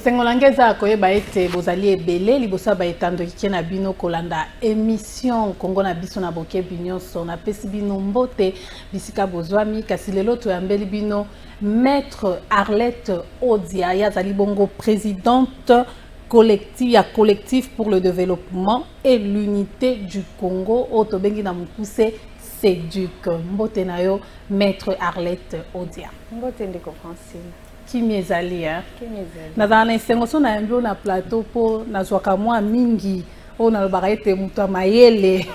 Sengolangeza koyeba ete bozali ebele libosa ba etando kikena bino kolanda émission Congo na biso na boke binyoso na pesi bino mbote bisika bozwami kasi lelo to yambeli bino maître Arlette Odia yazali bongo présidente collectif pour le développement et l'unité du Congo otobengi na mukuse Seduc mbote na yo maître Arlette Odia mbote ndeko Francine Kimi ezali nazala na esengo so na yambi na plateau po nazwaka mwa mingi o nalobaka ete moto ya mayele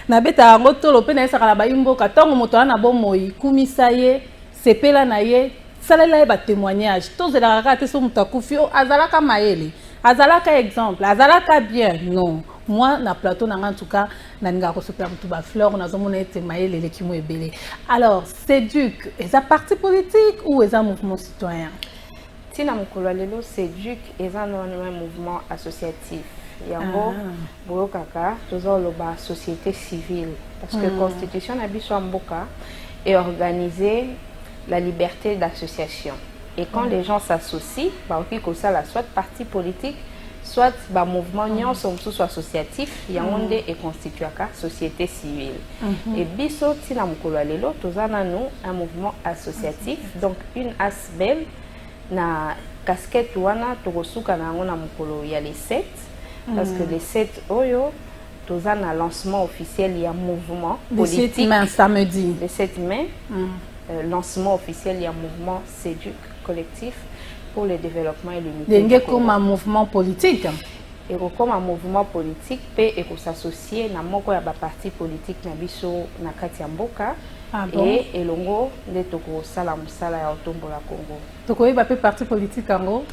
nabeta yango tolo mpe nayesaka na bayimboka ntango moto ana bomoi kumisa ye sepela na ye salela ye batémoignage tozelaka kaka te so moto akufi o azalaka mayele azalaka exemple azalaka bien non moi na plateau nanga en tout cas naninga ko sopela mutu ba fleur nazomona ete mayele leki mo ebele. Alors Seduc est un parti politique ou est un mouvement citoyen? Tina mukolo lelo Seduc est un mouvement associatif. Yango boyo kaka tozo loba société civile parce que constitution na biso mboka est organisée la liberté d'association. Et quand les gens s'associent, bah ok ko ça la soit parti politique soit ba mouvement nyonso soit associatif yangonde est constitué ka société civile. Et biso tina mukolo lelo tozana nous un mouvement associatif donc une asbel na casquette wana tokosuka na ngona mukolo ya les 7 parce que les 7 oyo tozana lancement officiel ya mouvement politique le 7 mai samedi le 7 mai lancement officiel ya mouvement Seduc collectif pour le développement et l'unité. Comme un mouvement politique. Et comme un mouvement politique, peut s'associer na moko ya ba parti politique na biso na kati ya mboka et elongo de toko sala musala ya otombola Congo. Toko yeba pe parti politique ango.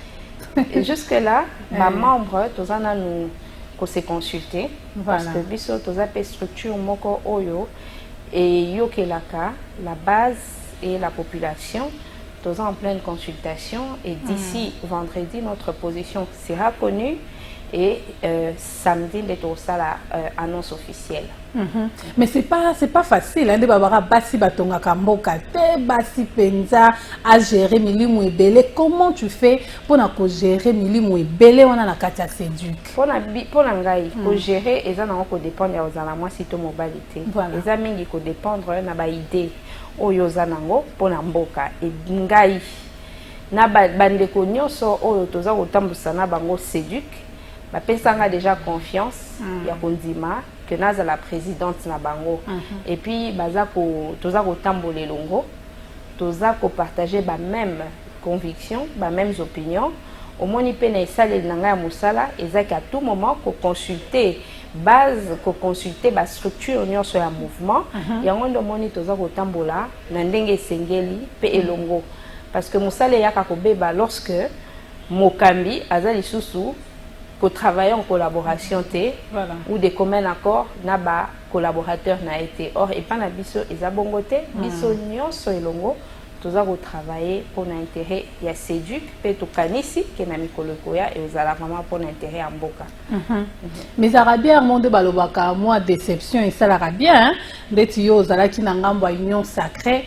Jusque là, ba membre tozana nous ko se consulter parce que biso toza pe structure moko oyo et yokelaka la base et la population. Tous en pleine consultation et d'ici vendredi notre position sera connue et samedi les ça la annonce officielle. Mais c'est pas facile hein de babara basi batonga kamboka te basi penza à gérer milimu ebele. Comment tu fais pour na ko gérer milimu ebele wana na kati ya Seduc? Pour ngai ko gérer eza na ko dépendre ya ozala moi sito mobilité. Eza mingi ko dépendre na ba idée oyo zanango pona mboka e ngai na bandeko nyonso oyo toza kotambusa na bango Seduc ba pensanga déjà confiance ya kondima que naza la présidente na bango et puis baza ko toza kotambola longo toza ko partager ba même conviction ba mêmes opinions au moni pe na esale na ngai ya musala ezaki à tout moment ko consulter base ko consulter ba structure nyonso ya mouvement yango ndo moni toza kotambola na ndenge esengeli pe elongo parce que musala yaka ko beba lorsque mokambi aza lisusu ko travailler en collaboration te ou de commun accord na ba collaborateur na été or et pas na biso ezabongo te biso nyonso elongo toza ko travailler pour l'intérêt ya Seduc pe to kanisi ke na mikolo koya et ozala vraiment pour l'intérêt ya mboka. Mais arabien monde balobaka moi déception et ça l'arabien ndeti yo ozala ki na ngambo ya union sacrée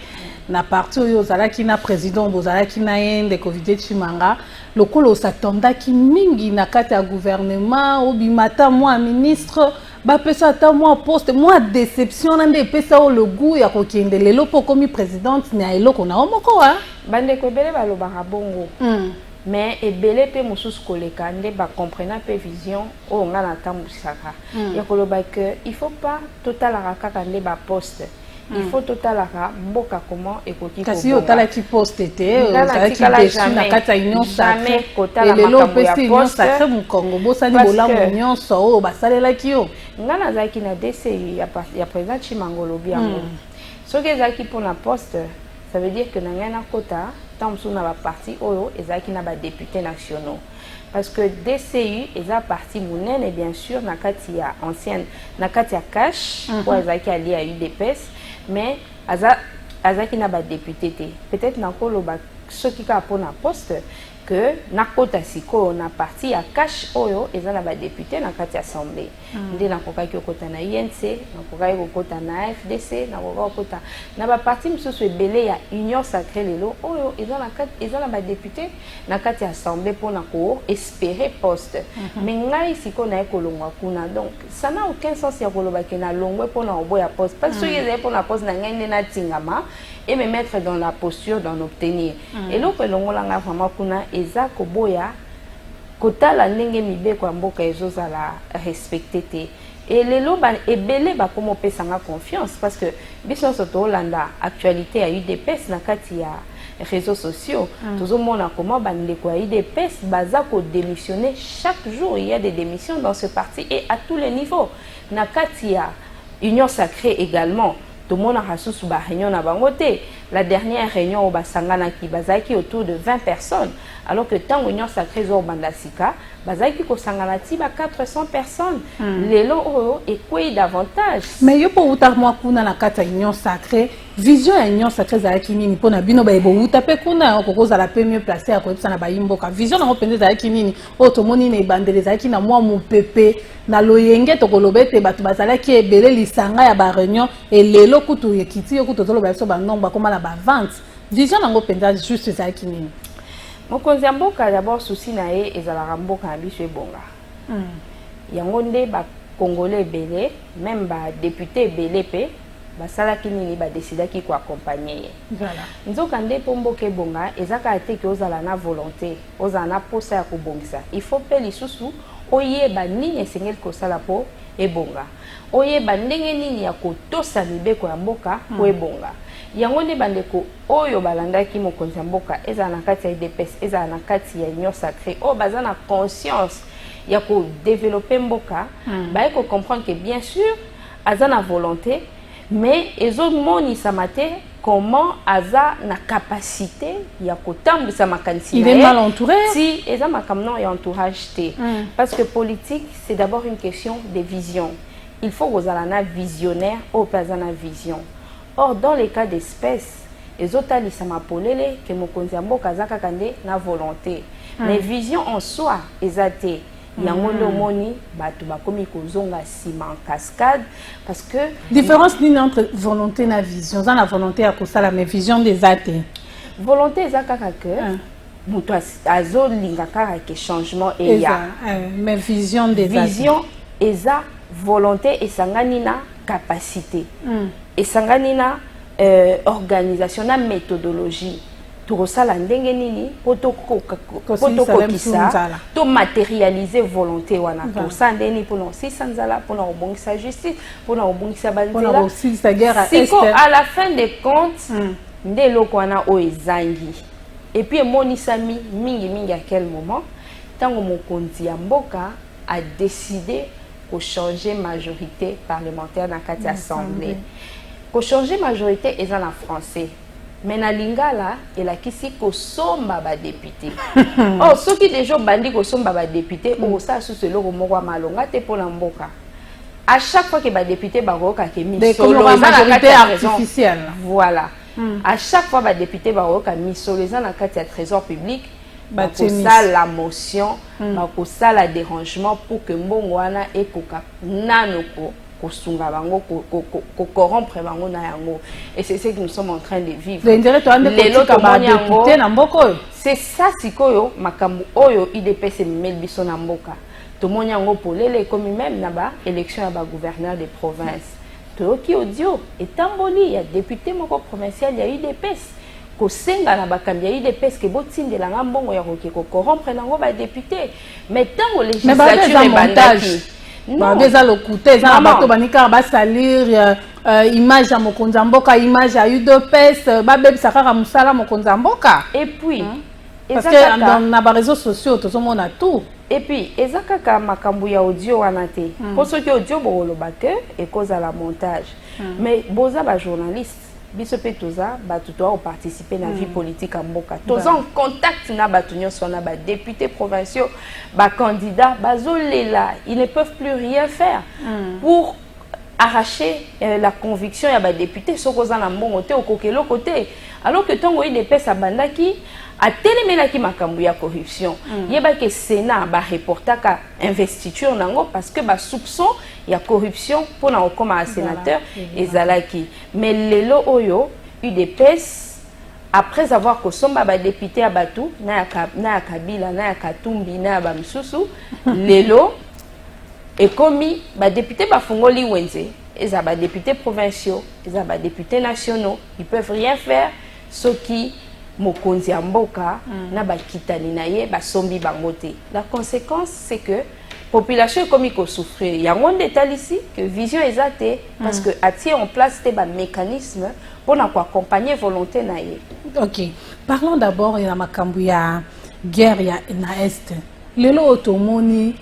na parti yo ozala ki na président bozala ki na yende Covid Chimanga lokolo s'attendaki mingi na kati ya gouvernement obimata moi ministre ba pesa ata moi poste moi déception na nde pesa o le goût ya kokende lelo po komi présidente na eloko na omoko wa bande ko ebele balobaka bongo mais ebele pe mususu koleka nde ba comprendre pe vision o nga na tambusaka ya koloba que il faut pas total kaka nde ba poste il faut total mboka comment ekoki ko kasi yo tala ki poste te tala ki déchu na kata union sacrée et lelo pesi union sacrée mu Congo bosani bolamu nyonso o basalela ki yo ngana zaki na DCI ya président Chimangolo biango soki ezaki pour la poste ça veut dire que na ngana kota tamsu na ba parti oyo ezaki na ba députés nationaux parce que DCU eza parti monene bien sûr na kati ya ancienne na kati ya cash pour ezaki ali à UDPS mais azaki na ba député te peut-être na koloba ce qui a pour un poste que nakota siko na parti ya cash oyo eza na ba député na kati assemblée ndé na kokaki okota na INC na kokaki okota na FDC na kokaki okota na ba parti misusu ebele ya union sacrée lelo oyo eza na ba député na kati assemblée pour na ko espérer poste mais ngai siko na ekolongwa kuna donc ça n'a aucun sens ya koloba ke na longwe pour na oboya poste parce que yeze pour na poste na ngai ndé na tingama et me mettre dans la posture d'en obtenir et l'autre longolanga vraiment kuna eza koboya kotala ndenge mibeko ya mboka ezozala respecté te et lelo ba ebele ba komo pesanga confiance parce que biso soto Hollanda actualité ya UDPS na kati ya réseaux sociaux tozomona comment bandeko ya UDPS baza ko démissionner chaque jour. Il y a des démissions dans ce parti et à tous les niveaux na kati ya union sacrée également. Tout le monde a reçu la réunion à Bangote. La dernière réunion au Basangana qui bazaki autour de 20 personnes. Alors que tant l'union sacrée au Bandasika, bazaki ko sanganati ba 400 personnes. Les lots et quoi davantage. Mais yo pour utar moi kuna na kata union sacrée, vision ya union sacrée za kinini pona bino ba ebo utape kuna ko koza la mieux placé à ko na ba imboka. Vision na opende za kinini otomoni na ibandele za kina moi mu pepe na loyenge to kolobete batu bazala ki ebele lisanga ya ba réunion et lelo kutu yekiti yo kutu tolo ba so ba nomba koma na ba vente. Vision na opende juste za kinini. Mokonzi ya mboka d'abord souci na ye ezalaka mboka na biso ebonga. Yango nde ba congolais ebele même ba député ebele pe basalaki nini ba décidaki ko accompagner ye. Voilà. Nzoka nde po mboka ebonga ezaka te ke ozala na volonté, ozala na posa ya kobongisa. Il faut pe lisusu oyeba nini esengeli kosala po ebonga. Oyeba ndenge nini ya kotosa mibeko ya mboka po ebonga. Yango nde bandeko oyo balandaki mokonzi ya mboka eza na kati ya UDPS eza na kati ya union sacrée o baza na conscience ya ko développer mboka ba ko comprendre que bien sûr aza na volonté mais ezomonisa mate comment aza na capacité ya kotambisa makanisi. Il est mal entouré. Si eza makamno ya entourage te parce que politique c'est d'abord une question de vision. Il faut que na visionnaire au pas na vision. Or, dans les cas d'espèces, les autres lisama polele que mokonzi ya mboka azaka kande na volonté. Mais vision en soi, ezate. Yango le moni batu bakomi kozonga sima en cascade parce que différence ni entre volonté na vision. Ça la volonté à kosala mais vision des athées. Volonté ezaka que muto azo linga kaka ke changement et ya. Mais vision des athées. Vision eza volonté et sangani na capacité. Et sanganina organisation na méthodologie to sala ndenge nini poto kokisa to matérialiser volonté wana to sandeni pour non si sanzala pour non obongisa justice pour non obongisa banzela pour aussi sa guerre à est à la fin des comptes ndelo kwana o ezangi et puis monisami mingi à quel moment tango mokonzi ya mboka a décidé pour changer majorité parlementaire dans la assemblée. Pour changer majorité, ils en français. Mais na lingala, il a qui si kosomba ba député. Oh, ceux qui déjà bandi kosomba ba député, ou ça sous ce logo mwa malonga te pour l'amboka. À chaque fois que ba député ba roka ke mi solo la majorité artificielle. Voilà. À chaque fois ba député ba roka mi solo na kati trésor public. Ça la motion, ça la dérangement pour que mbongwana et koka nanoko kosunga bango ko corrompre bango na yango et c'est ce que nous sommes en train de vivre. C'est ça sikoyo makambu oyo IDPS mel biso na mboka. To monya ngo polele comme même na ba élection ya ba gouverneur des provinces. To ki audio et tamboli ya député moko provincial ya IDPS. Kosenga na bakambi ya IDPS ke botindela nga mbongo ya ko corrompre nango ba député mais tango législature montage non déjà le côté ça bato banika ba salir image ya mokonzi mboka image ya UDPS ba bebisa kaka musala mokonzi mboka et puis parce que dans na ba réseaux sociaux tout le monde a tout et puis ezakaka makambu ya audio wana te pour ceux qui audio boloba ke et cause à la montage mais boza ba journaliste biso pe toza batu to participer na vie politique à mboka toza en contact na batu nyonso na ba députés provinciaux ba candidats bazolela ils ne peuvent plus rien faire pour arracher la conviction ya ba député sokoza na mbongo te okokelo côté alors que tant UDPS abandaki atelemelaki makambo ya corruption yeba ke Sénat ba reportaka investiture nango parce que ba soupçon ya corruption pour na okoma sénateur ezalaki mais lelo oyo UDPS après avoir kosomba ba député abatu na ya Kabila na ya Katumbi na ba misusu lelo ekomi ba député ba fungoli wenze eza ba députés provinciaux eza ba députés nationaux ils peuvent rien faire ce qui mokonzi mboka na bakitani na ye basombi bangote. La conséquence c'est que population comme il souffrir il y a moins d'état ici que vision exacte parce que attirer en place des mécanismes pour accompagner volonté na ye. OK, parlons d'abord de la makambu ya guerre ya na est lelo otomoni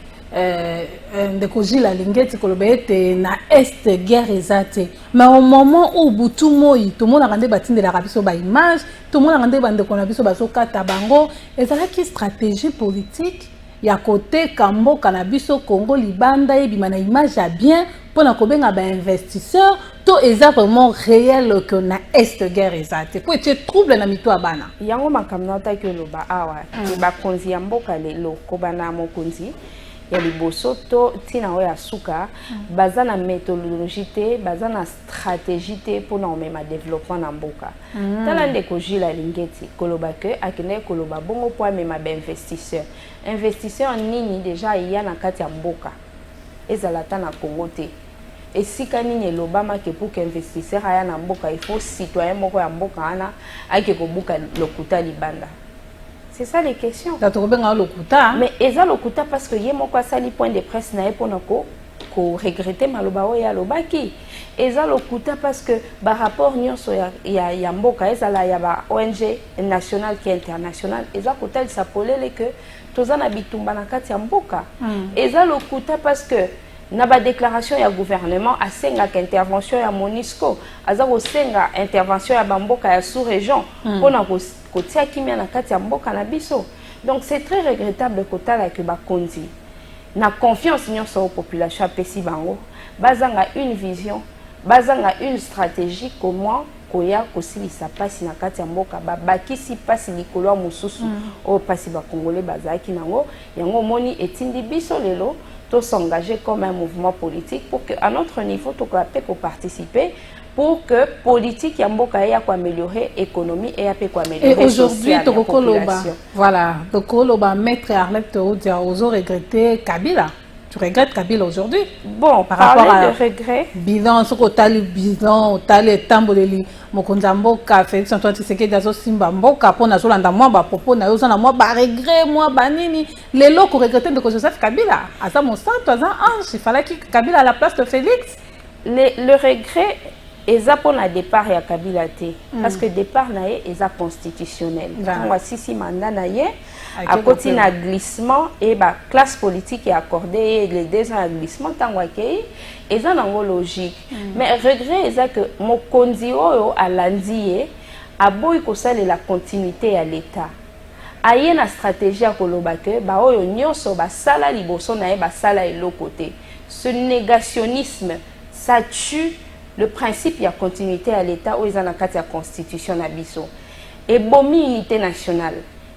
ndeko Gilles Lingeti kolobete na est guerre ezate mais au moment où butu moi tout le monde a rendé batinde la rabiso ba image tout le monde a rendé bande ko na biso baso kata bango ezalaki stratégie politique ya côté kambo kanabiso Congo libanda ebima na image ya bien pour na kobenga ba investisseur to eza vraiment réel que na est guerre ezate ko ete trouble na mito abana yango makamna ta ke loba awa ba konzi ya mboka lelo ko bana mokonzi ya liboso to tina oya suka baza na méthodologie te baza na stratégie te pour na omema développement na mboka tala ndeko Gilles Lingeti koloba ke akene koloba bongo po amema ba investisseur nini déjà iya na kati ya mboka ezala ta na Congo te esika nini elobama ke pour que investisseur aya na mboka il faut citoyen moko ya mboka ana ake kobuka lokuta libanda. C'est ça les questions. Mais eza lokuta parce que yé moko sali point de presse na eponako ko regretter maloba o ya lobaki. Eza lokuta parce que ba rapport nyonso ya mboka ezala ya ba ONG national qui international eza kotal sapolele que tozana bitumba na kati ya mboka. Eza lokuta parce que na ba déclaration ya gouvernement asenga ka intervention ya MONUSCO azako senga intervention ya bamboka ya sous-région pona kotia kimia na kati ya mboka na biso. Donc c'est très regrettable kotala ke ba konzi na confiance nyonso aux population apesi bango bazanga une vision bazanga une stratégie comment koya kosilisa pasi na kati ya mboka bakisi pasi likolo mususu o pasi ba congolais bazaki nango yango moni etindi biso lelo to s'engager comme un mouvement politique pour que à notre niveau to ko participer pour que politique ya mboka ya ko améliorer économie et après ko améliorer aujourd'hui to kokoloba voilà to kokoloba maître Arlette Odia ozo regretter Kabila. Tu regrettes Kabila aujourd'hui? Bon, par rapport à regret. Bilan, ce que tu as le bilan, tu as le tamboleli, Mokonzamboka, Félix Antoine Tshisekedi, Dazo Simba Mboka, pour Nazolanda, moi, bah, propos, Nazolanda, moi, bah, regret, moi, banini, les lots qu'on regrettait de Joseph Kabila. À ça, mon sang, toi, il fallait que Kabila à la place de Félix. Le regret, eza pour le départ ya Kabila te parce que départ naie eza constitutionnel. Voici si mandat naie à côté na glissement et ba classe politique est accordé les 2 ans à glissement tango akei eza nango logique. Mais regret eza que mokonzi oyo alandi a boy ko sala la continuité à l'état. Aye na stratégie à koloba ke ba oyo nyonso ba sala liboso nae ba sala eloko-te. Ce négationnisme ça tue le principe ya continuité à l'état où ils ont la constitution na biso et bomi unité nationale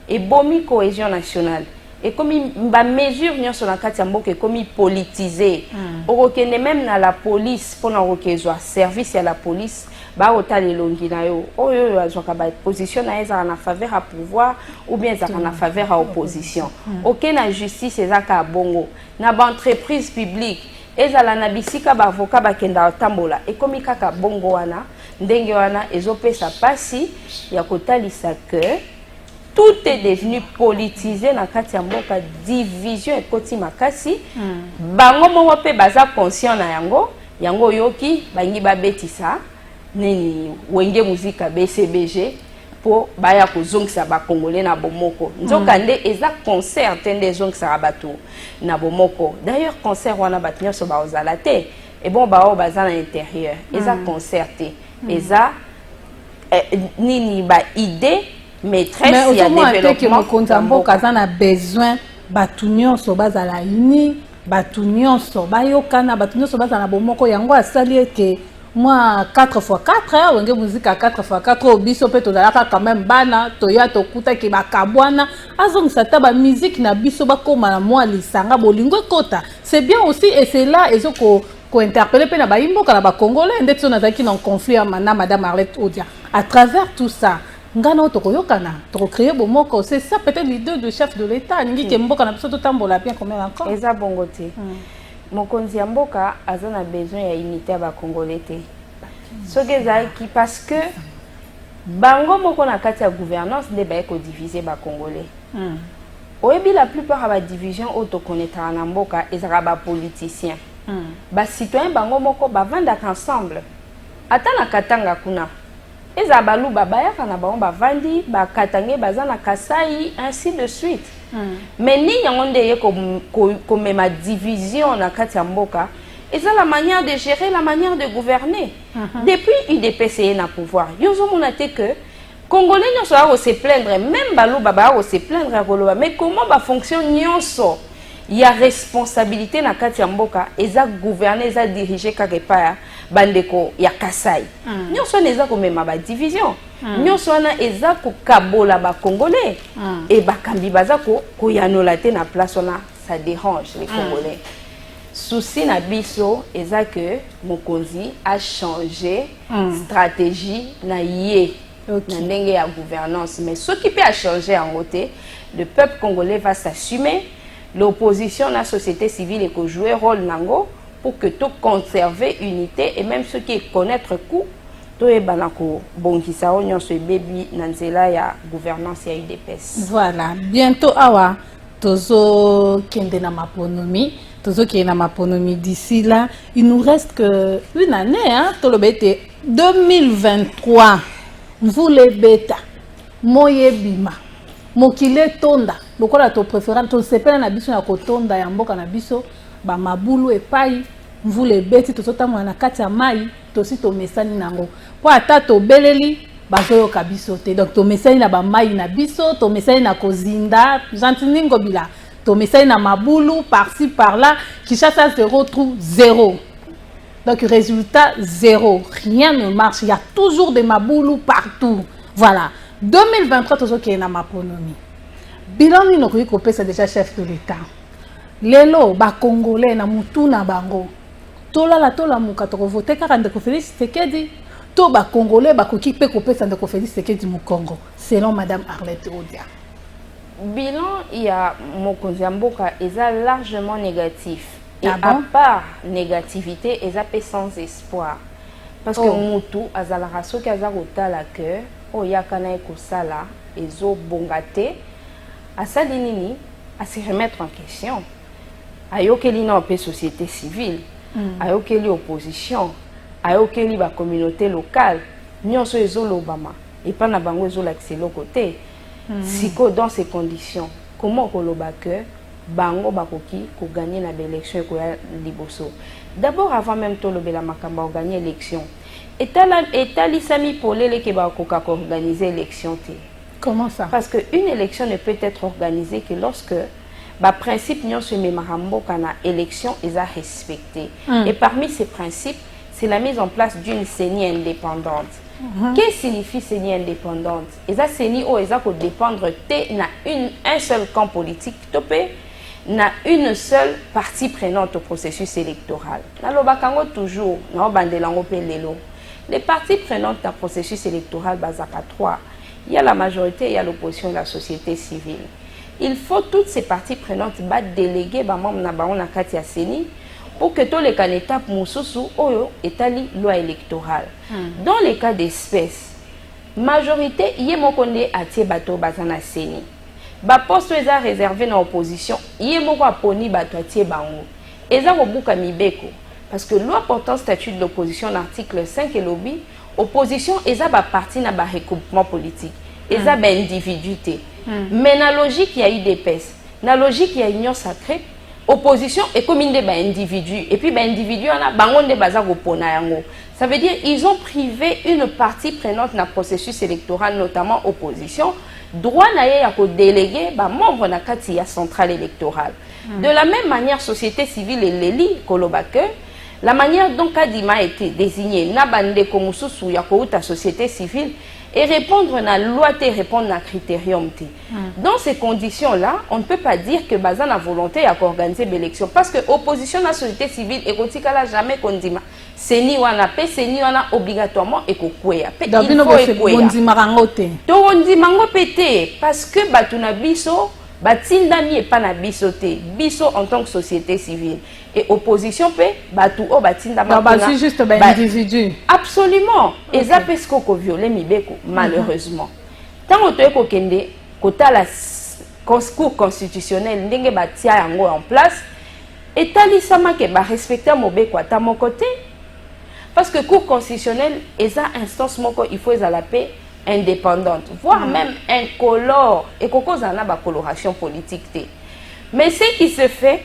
et bomi cohésion nationale et comme ba mesure nyo sur la kati mboka comme politisé okokende même na la police pour na okezwa service ya la police ba otali longi na yo oyo azwaka ba position na eza na faveur à pouvoir ou bien eza na faveur à opposition aucun na justice ezaka bongo na ba entreprise publique ezala na bisika ba avocat bakenda tambola ekomi kaka bongo wana ndenge wana ezopesa pasi ya kotalisa que tout est devenu politisé na kati ya mboka division ekoti makasi bango moko pe baza conscient na yango yoki bangi babetisa nini wenge muzika BCBG po baya kozongisa ba congolais na bomoko nzoka nde eza concert tende zongisa bato na bomoko d'ailleurs concert wana batinyo so ba ozalate et bon ba o baza na intérieur eza concerté eza nini ba idée maîtresse ya développement Mokonzamboka a besoin batunyo so bazala uni batunyo so bayokana batunyo so bazala bomoko yango asali eke moi 4x4 wenge musique à 4x4 au biso pe tozalaka quand même bana toya tokuta ki bakabwana azongisa ta ba musique na biso bakoma na moi lisanga bolingo ekota. C'est bien aussi et c'est là ezoko ko interpeller pe na ba imboka na ba congolais ndetso nazaki na conflit ya madame Arlette Odia. À travers tout ça ngana tokoyokana tokocréer bomoko, c'est ça peut-être l'idée de chef de l'État ningi ke mboka na biso totambola bien comme encore eza bongote. Mokonzi ya mboka azana besoin ya unité ba congolais te. Soki ezalaki parce que bango moko na kati ya gouvernance nde baye ko diviser ba congolais. Oyebi la plupart ba division auto connaîtra na mboka ezaka ba politiciens. Ba citoyens bango moko bavandaka ensemble. Ata na Katanga kuna eza baluba bayaka na bango bavandi bakatange baza na Kasai ainsi de suite. Mais ni yango nde ye ko mema division na kati ya mboka. Et ça la manière de gérer, la manière de gouverner. Depuis UDPC na pouvoir, ils ont montré que Congolais ne sont pas se plaindre, même Balou Baba se plaindre, mais comment va fonctionner nyonso? Il y a responsabilité na kati ya mboka, eza gouverner, eza diriger quelque part, bandeko ya Kasai. Nyonso neza ko mema ba division. Nyonso na eza ko kabola ba Congolais et ba kambi baza ko yanola te na place on a, ça dérange les Congolais. Souci na biso eza que Mokonzi a changé stratégie na yé na ndenge ya gouvernance, mais ce qui peut a changé en côté, le peuple congolais va s'assumer, l'opposition la société civile et que jouer rôle nango pour que tout conserver unité et même ceux qui connaître coup to e banako bongisa onyo se bebi na nzela ya gouvernance ya UDPS. Voilà, bientôt awa tozo kende na maponomi. D'ici là, il nous reste que une année, hein, 2023. Vous les bêta, moye bima, mokile tonda. Beaucoup la to préférant, to sepela na biso na kotonda ya mboka na biso, ba mabulu epai, vous les bêti to sota mwana kati ya mai, to si to mesani nango. Po ata to beleli, bazoyo kabiso te. Donc to mesani na ba mai na biso, to mesani na kozinda, jantiningo bila. To message na maboulou par-ci par-là, Kinshasa se retrouve zéro. Donc résultat zéro, rien ne marche, il y a toujours des maboulou partout. Voilà. 2023 toujours qui est na maponomi. Bilan ni nokoyi kopé c'est déjà chef de l'État. Lelo ba congolais na mutu na bango. Tola muka to voter car ndeko Félix Tshisekedi. To ba congolais ba koki pe kopé ça ndeko Félix Tshisekedi mu Congo. Selon madame Arlette Odia. Bilan, il y a Mokonzi Mboka est largement négatif. Et à part négativité, ils sont sans espoir. Parce que Moutou, Azalara, ceux qui ont la cœur, Oyakana et Kosala, ils ont bongaté, à Salinini, à se remettre en question. Ayokeli na paix société civile, ayokeli opposition, ayokeli la communauté locale, nous sommes l'Obama, et pas na bango l'accès l'autre côté. Siko dans ces conditions, comment que bango bakoki ko gagner na élection ko ya liboso. D'abord avant même to lobela makamba gagner élection. État lisami pour les ke ba ko organiser élection té. Comment ça? Parce que une élection ne peut être organisée que lorsque ba principe nyon se memarambo kana élection est à respecter. Et parmi ces principes, c'est la mise en place d'une CENI indépendante. Qu'est-ce que signifie CENI indépendante? Et ça CENI ou ça peut dépendre un seul camp politique topé na une seule partie prenante au processus électoral. Nalobakango toujours na bandelango pelelo. Les parties prenantes dans le processus électoral basaka 3. Il y a la majorité, il y a l'opposition et la société civile. Il faut toutes ces parties prenantes déléguer ba membre na bango na kati ya CENI pour que tous les candidats moussousou oyo étali loi électorale. Dans les cas d'espèce, majorité yé mokonde atie bato bazana CENI. Ba poste eza réservé na opposition, yé moko aponi bato atie bango. Eza kobuka mibeko parce que loi portant statut de l'opposition l'article 5 et lobby, opposition eza ba parti na ba regroupement politique. Eza ba individuité. Mais na logique y a UDPS, na logique y a union sacrée. Opposition et comme des individus et puis individu on a bangon de bazar opona yango. Ça veut dire ils ont privé une partie prenante dans le processus électoral, notamment opposition, droit na ya ko déléguer ba membre na kati ya centrale électorale. De la même manière société civile et l'eli kolobake la manière dont Kadima a été désigné, Nabande Komususu Yakouta société civile, et répondre à la loi, répondre à critérium. Dans ces conditions-là, on ne peut pas dire que Bazan a volonté d'organiser l'élection. Parce que l'opposition à la société civile, et qu'on n'a jamais condima. C'est ni wana pe, c'est ni wana obligatoirement et qu'on il faut écouer. Parce que Batuna Biso, Batindami et pas bisoté, biso en tant que société civile. Et opposition peut, Batu o Batindama. C'est juste un individu. Absolument. Et ça peut se violer Mibeko, malheureusement. Tant que tu es kota la cour constitutionnelle, ndenge batia yango en place, et talisama ke ba respecter Mobeko à mon côté. Parce que cour constitutionnelle, et ça instance moko, il faut la paix indépendante, voire même incolore, et qu'on cause en a coloration politique. Mais ce qui se fait,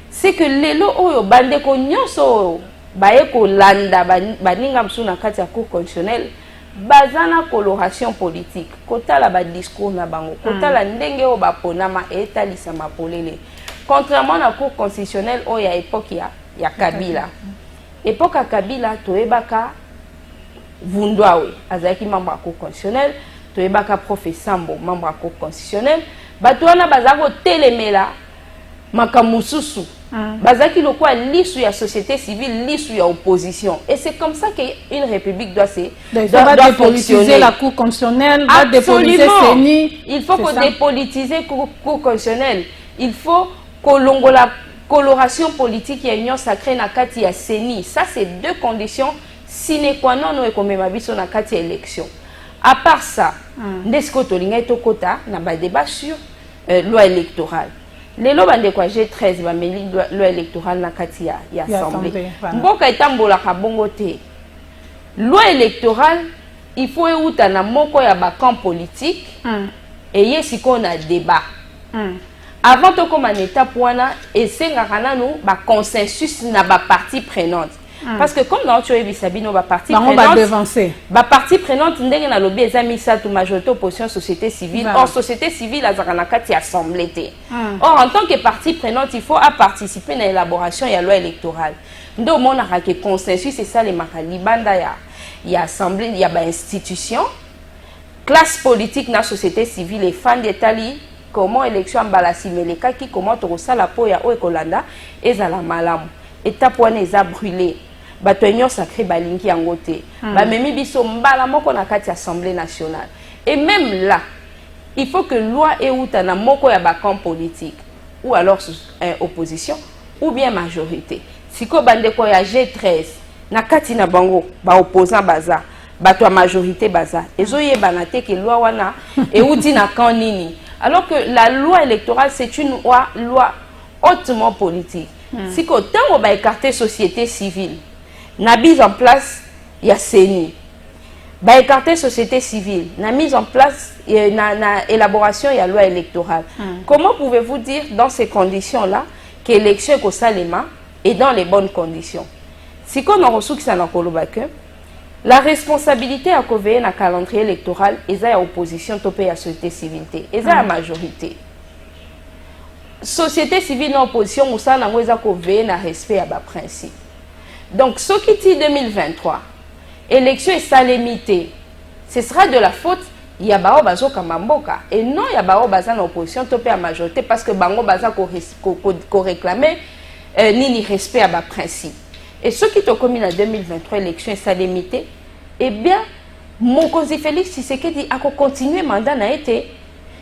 c'est que les lots oyo bande ko nyonso baye ko landa baninga msuna kati ya cour constitutionnelle bazana coloration politique kota la ba discours na bango kota la ndenge o ba ponama etalisa mapolele contrairement à cour constitutionnelle o ya époque ya Kabila époque ya Kabila toebaka Vundwawe azaki membre à cour constitutionnelle toebaka professeur Sambo membre à cour constitutionnelle batwana bazako telemela makamususu bazaki le quoi l'issue à société civile l'issue à opposition et c'est comme ça qu'une république doit fonctionner. La cour constitutionnelle va dépolitiser CENI. Il faut qu'on dépolitise cour constitutionnelle. Il faut que la coloration politique et union sacrée na kati ya CENI. Ça c'est deux conditions sine qua non et comme ma biso na kati élection. À part ça, ndesko tolinga tokota na ba débat sur loi électorale. Les lois de quoi G13 va mêler loi électorale na katia y assemblée. Mboka etambola ka bongote. Loi électorale, il faut euta na moko ya ba camp politique et yesi qu'on a débat. Avant to comme en étape wana et sengaka nanu ba consensus na ba partie prenante. Parce que comme dans Tchoé Bisabino, ba partie prenante, ndenge na lobby ezami sa tout majorité opposition société civile. Or société civile azakana kati assemblée té. Or en tant que partie prenante, il faut participer à l'élaboration de la loi électorale. Ndo mona ka consensus c'est ça les makali banda ya assemblée, il y a ba institution, classe politique na société civile et fan d'Italie comment élection balasi meleka qui comment to sala po ya o ekolanda ezala malamu. Étape wana eza brûlé. Bato union sacrée balingi yango te ba memi biso mbala moko na kati assemblée nationale et même là il faut que loi euta na moko ya ba camp politique ou alors opposition ou bien majorité siko bande ko ya G13 na kati na bango ba opposant baza bato ya majorité baza ezoyeba na te que loi wana euti na camp nini alors que la loi électorale c'est une loi hautement politique. Si qu'on va écarter société civile, na mise en place il y a CENI. Va écarter société civile, na mise en place na élaboration il y a loi électorale. Comment pouvez-vous dire dans ces conditions-là que l'élection est au Salema est dans les bonnes conditions? Si qu'on a reçu que ça n'a la responsabilité à couvrir un calendrier électoral et ça opposition topé à société civile et ça la majorité. Société civile en opposition ou ça n'a pas veiller à respect à bas principe. Donc ce qui dit 2023 élection est salémité, ce sera de la faute il y a bao bazo kamamboka et non il y a bao bazan opposition topé à majorité parce que bango baza ko réclamer ni respect à bas principe. Et ce qui te commis en 2023 élection est salémité, eh bien mon conseiller Félix Tshisekedi a continuer mandat na été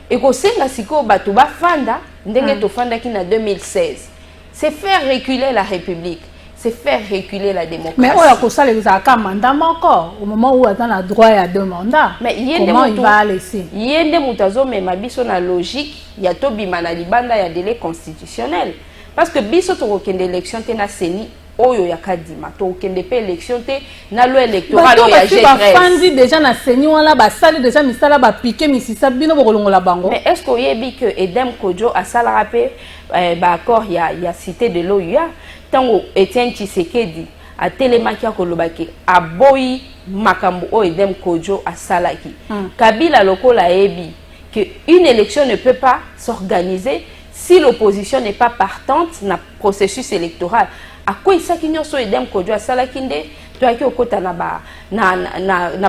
et ko senga siko batu ba fanda ndenge to fanda ki na 2016. C'est faire reculer la République, c'est faire reculer la démocratie. Mais on a ko ça les mandat encore au moment où on a droit à deux mandats. Mais comment il va laisser? Yende mutazo mais ma biso na logique ya to bimana libanda ya délai constitutionnel parce que biso to kende élection te na CENI oyo ya kadima to kende pe élection te na loi électorale ya G13 fandi déjà na CENI wana ba sali déjà misala ba piquer misisa bino bokolongola bango. Mais est-ce que yebi que Edem Kodjo a sala rappé ba accord ya cité de l'OUA tango Etienne Tshisekedi a télémakia kolobaki aboyi makambo o Edem Kodjo a salaki Kabila lokola yebi que une élection ne peut pas s'organiser si l'opposition n'est pas partante dans le processus électoral. akoisaki nyonso Edem Kodjo asalaki nde toyaki okota na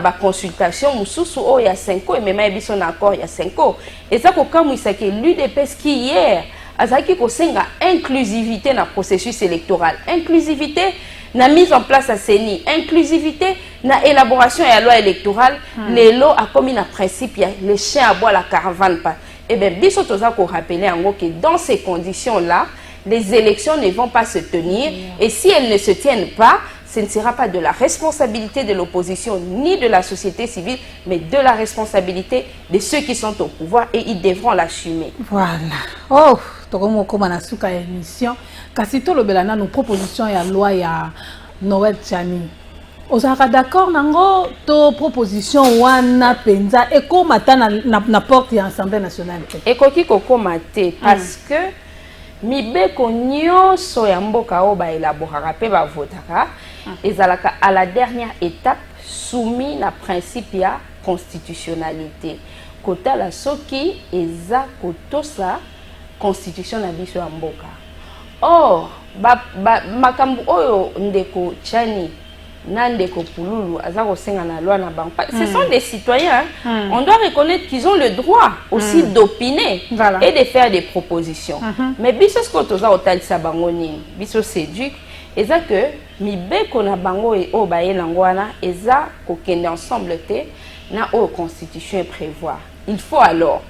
ba consultation mususu o ya 5 ans emema biso na accord ya 5 ans eza kokamwisaki l'UDPS qui hier azaki kosenga inclusivité na processus électoral, inclusivité na mise en place à CENI, inclusivité na élaboration ya loi électorale, les lots a commis na principe ya les chiens à bois la caravane pas. Et bien biso toza ko rappeler en gros que dans ces conditions là, les élections ne vont pas se tenir et si elles ne se tiennent pas, ce ne sera pas de la responsabilité de l'opposition ni de la société civile, mais de la responsabilité de ceux qui sont au pouvoir et ils devront l'assumer. Voilà. Oh, tokomo koma na suka émission. Kasi to lobela na nos propositions ya loi ya Noël Tchani. Ozaka d'accord nango to proposition wana penza ekoma ta na porte ya Assemblée nationale. Ekoki kokoma te parce que mibeko nyonso ya mboka o ba élaboraka pe ba votaka ezalaka à la dernière étape soumis na principe ya constitutionnalité kota la soki eza kotosa constitution na biso ya mboka. Or makambu oyo ndeko Tchani na ndeko Pululu aza kosenga na loi na bango. Ce sont des citoyens, on doit reconnaître qu'ils ont le droit aussi d'opiner et de faire des propositions. Mais biso ce que toza otalisa bango nini biso séduit eza que mibeko na bango e o baye langwana eza kokende ensemble te na o constitution prévoit. Il faut alors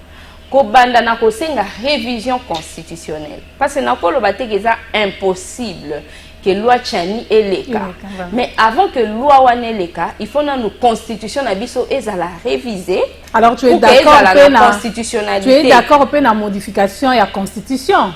kobanda na kosenga révision constitutionnelle parce que na koloba te que ça impossible que loi Tchani est le cas. Mais avant que loi wane le cas, il faut na nous constitution na biso ezala réviser. Alors tu es d'accord pe na constitutionnalité. Tu es d'accord pe na modification ya constitution.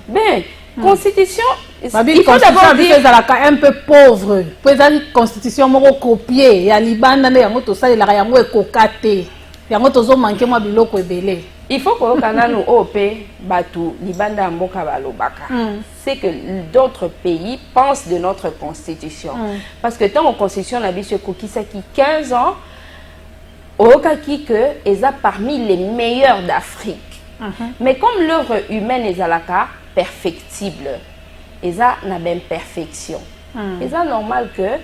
Ben, constitution il faut d'abord dire un peu pauvre. Pour la constitution moko copier ya libanda na yango to sala la yango ekokate. Yango tozo manke mwa biloko ebele. Il faut que nous OP batu libanda mboka balobaka. C'est que d'autres pays pensent de notre constitution. Parce que tant que constitution na biso kokisa ki 15 ans okaki que eza parmi les meilleurs d'Afrique. Mais comme l'œuvre humaine est alaka perfectible, eza na ben perfection. Eza normal que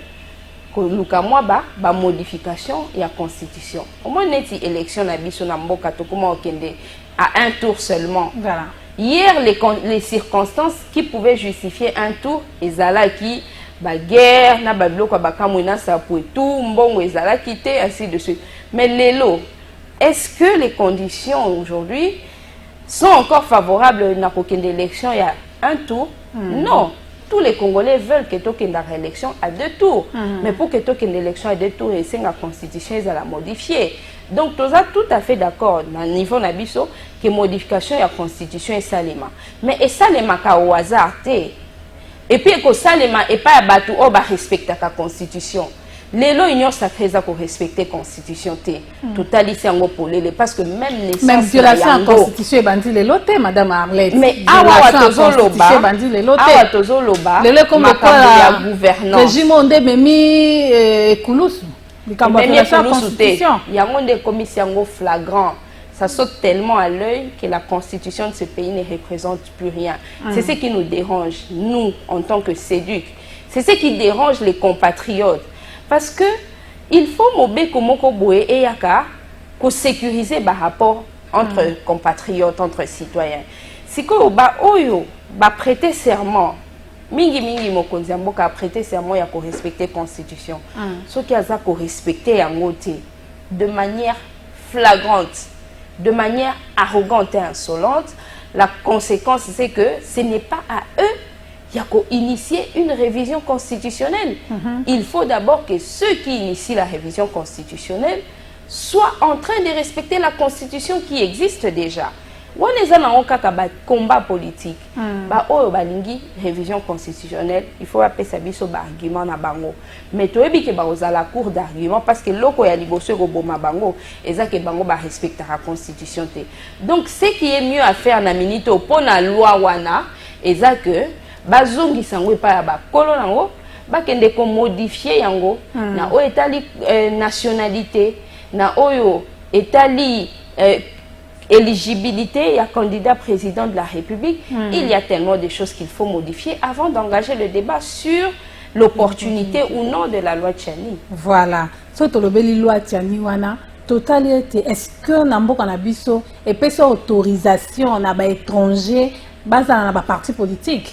luka mwa ba modification ya constitution. Au moins neti élection na biso na mboka to comment okende à un tour seulement. Voilà. Hier les circonstances qui pouvaient justifier un tour ezala qui ba guerre na ba biloko ba kamwina sapo tout mbongo ezala quitté ainsi de suite. Mais lelo, est-ce que les conditions aujourd'hui sont encore favorables na kokende élection ya un tour? Non. Tous les Congolais veulent que tu aies une élection à 2 tours. Mais pour que tu aies une élection à 2 tours, c'est la constitution à la modifier. Donc, tu es tout à fait d'accord, au niveau nabiso, que modification de la constitution est salima. Mais est salima au hasard. Et puis, que salima et pas à ou respecter la constitution. Les lois union sacrées à respecter la constitution. Totalité en polélé parce que même les même violation de la constitution bandi les lots madame Arlette. Mais awa tozoloba bandi les lots awa tozoloba les comme la gouvernance régime onde memi kulusu likambo violation de la constitution yango nde commission flagrant. Ça saute tellement à l'œil que la constitution de ce pays ne représente plus rien. C'est ce qui nous dérange, nous, en tant que séduc. C'est ce qui dérange les compatriotes. Parce que il faut mobé komoko boé et yaka ko sécuriser ba rapport entre compatriotes, entre citoyens. Si ko ba oyo ba prêter serment mingi mokonzi mboka prêter serment ya ko respecter constitution. Ce qui a ça ko respecter yango te de manière flagrante, de manière arrogante et insolente, la conséquence c'est que ce n'est pas à eux il y a initier une révision constitutionnelle. Il faut d'abord que ceux qui initient la révision constitutionnelle soient en train de respecter la constitution qui existe déjà. On est dans un combat politique. Balingi révision constitutionnelle, il faut appeler ça biso argument na bango. Mais tu es que à la cour d'argument parce que loko ya liboso roboma bango eza que bango ba respecter la constitution. Donc ce qui est mieux à faire na minute pour la loi wana eza que bazongi sango pa ya ba kolo nango bakende ko modifier yango na o etali nationalité na oyo etali éligibilité, il y a candidat président de la République, il y a tellement de choses qu'il faut modifier avant d'engager le débat sur l'opportunité ou non de la loi Tchani. Voilà. So to lobeli loi Tchani wana totalité est-ce que namboka na biso et puis autorisation na ba étranger basa na ba parti politique?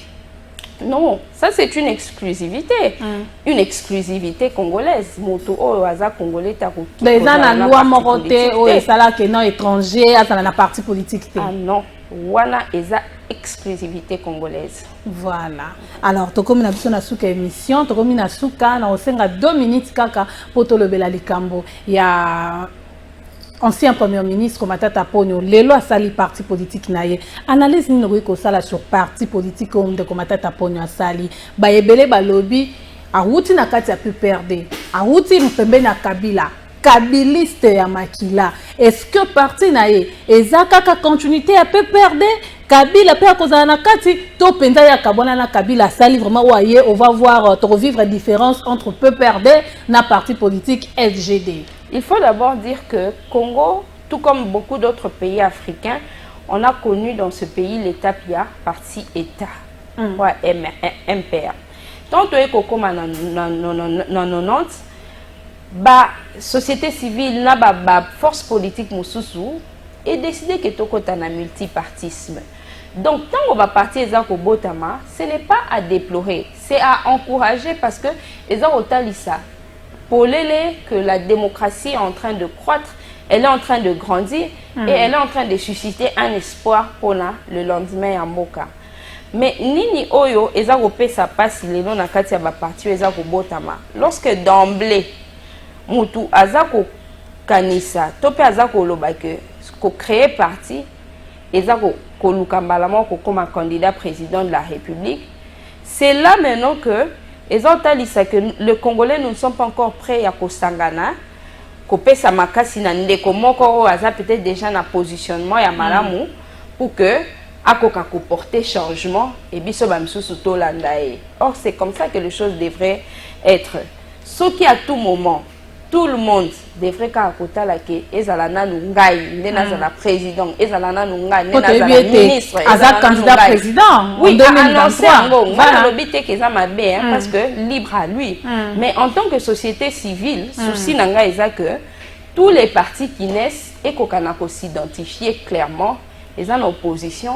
Non, ça c'est une exclusivité. Une exclusivité congolaise. Moto o aza congolais ta ko. Mais ça na loi moroté o esala que non étranger asa na parti politique. Ah non, wana eza exclusivité congolaise. Voilà. Alors to komi na biso na suka émission, to komi na suka na osenga 2 minutes kaka poto lobela likambo ya ancien premier ministre Matata Ponyo lelo asali parti politique naye analyse ni noko ko sala sur parti politique onde ko Matata Ponyo asali ba ebele ba lobby awuti na kati ya PPRD awuti mpembe na Kabila kabiliste ya makila est-ce que parti naye ezaka ka continuité ya PPRD Kabila pe akozala na kati to penza ya kabona na Kabila sali vraiment waye on va voir to revivre la différence entre PPRD na parti politique FGD. Il faut d'abord dire que Congo, tout comme beaucoup d'autres pays africains, on a connu dans ce pays l'État PIA, parti-État, MPR. Tant que Kokoma dans 90, la société civile, la force politique Moussousou, et décidé que Toko est un multipartisme. Donc, tant qu'on va partir au Botama, ce n'est pas à déplorer, c'est à encourager parce que les Otalissa, pour que la démocratie est en train de croître, elle est en train de grandir et elle est en train de susciter un espoir pour le lendemain à Moka. Mais Nini Oyo, Ezagopé, ça passe, les noms Nakatia va partir, Ezagobotama. Lorsque d'emblée, Moutou Azako Kanisa, Topé Azako Lobake, qu'on crée parti, Ezako Kolukambalama comme un candidat président de la République, c'est là maintenant que ils ont dit que les Congolais ne sont pas encore prêts à Kosangana, Kopé Samakasi Nandeko Moko Aza peut-être déjà dans positionnement ya malamu pour que Akoka porter changement et biso bamsu suto landae. Or c'est comme ça que les choses devraient être. Ce qui à tout moment tout le monde devrait kota la ke ezalana nungai ndena za la président ezalana nungai ndena za la ministre azak candidat président oui annoncé ngo voilà lobité que ça m'a bien parce que libre à lui mais en tant que société civile souci nanga eza que tous les partis qui naissent et kokana ko s'identifier clairement ils en opposition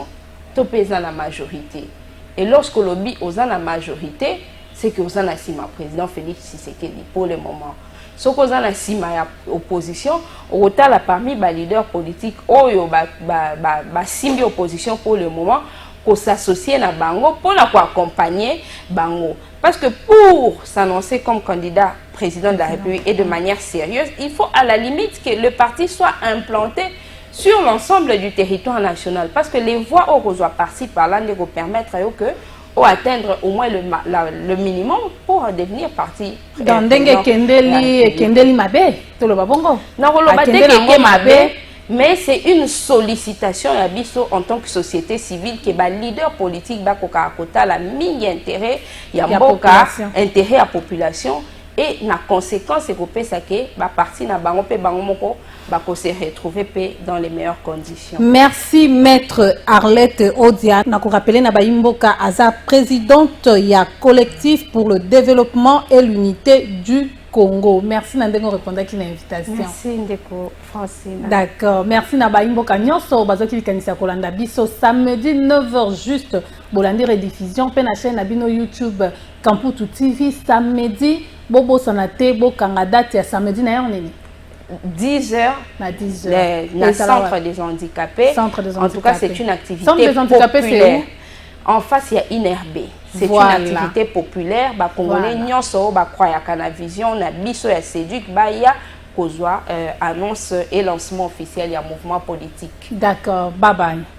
topé dans la majorité et lorsque lobby aux en la majorité c'est que aux en a sima président Félix Tshisekedi pour le moment. Ce qu'on a ici, opposition, au total parmi les leaders politiques, simbi opposition pour le moment, pour s'associer à Bango, pour accompagner Bango. Parce que pour s'annoncer comme candidat président de la République et de manière sérieuse, il faut à la limite que le parti soit implanté sur l'ensemble du territoire national. Parce que les voix au rejoint par-ci par-là ne vont permettre que ou atteindre au moins le minimum pour devenir parti. Dans Kendeli Mabe, tout le babongo. Non, mais c'est une sollicitation à Bisso en tant que société civile qui est le leader politique Bakoka Akota la mini intérêt, il y a intérêt à la population et la conséquence c'est que la partie na bango pe bango moko se retrouver dans les meilleures conditions. Merci maître Arlette Odia. Na ko rappeler na Baimboka Aza présidente ya collectif pour le développement et l'unité du Congo. Merci Nandengo répondre à l'invitation. Merci Ndeko Francine. D'accord. Merci na Baimboka nyonso bazoki kanisa kolanda biso samedi 9h juste bolandi rediffusion pe na chaîne na bino YouTube Kamputu TV samedi bobo sanate bo kanga date ya samedi na yoneni 10h le centre des handicapés. En tout cas, c'est une activité populaire. En face, il y a INRB. C'est une activité populaire. Les Congolais nyonso ba croya kana vision na biso ya séduc ba ya kozwa annonce et lancement officiel ya mouvement politique. D'accord. Bye bye.